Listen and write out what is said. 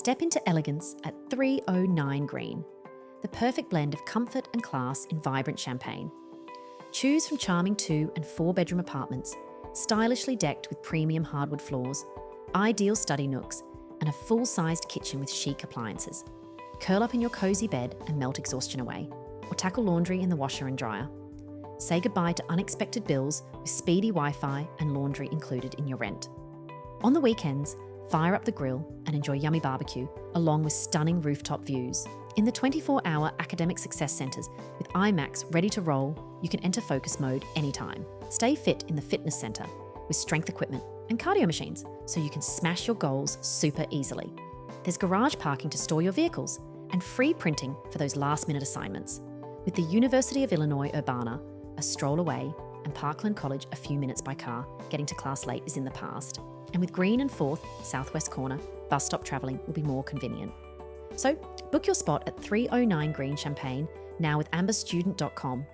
Step into elegance at 309 Green, the perfect blend of comfort and class in vibrant Champaign. Choose from charming 2 and 4 bedroom apartments, stylishly decked with premium hardwood floors, ideal study nooks, and a full-sized kitchen with chic appliances. Curl up in your cozy bed and melt exhaustion away, or tackle laundry in the washer and dryer. Say goodbye to unexpected bills with speedy Wi-Fi and laundry included in your rent. On the weekends, fire up the grill and enjoy yummy barbecue, along with stunning rooftop views. In the 24-hour academic success centres with iMacs ready to roll, you can enter focus mode anytime. Stay fit in the fitness centre with strength equipment and cardio machines so you can smash your goals super easily. There's garage parking to store your vehicles and free printing for those last-minute assignments. With the University of Illinois Urbana a stroll away and Parkland College a few minutes by car, getting to class late is in the past. And with Green and 4th, southwest corner, bus stop travelling will be more convenient. So book your spot at 309 Green Champaign, now with amberstudent.com.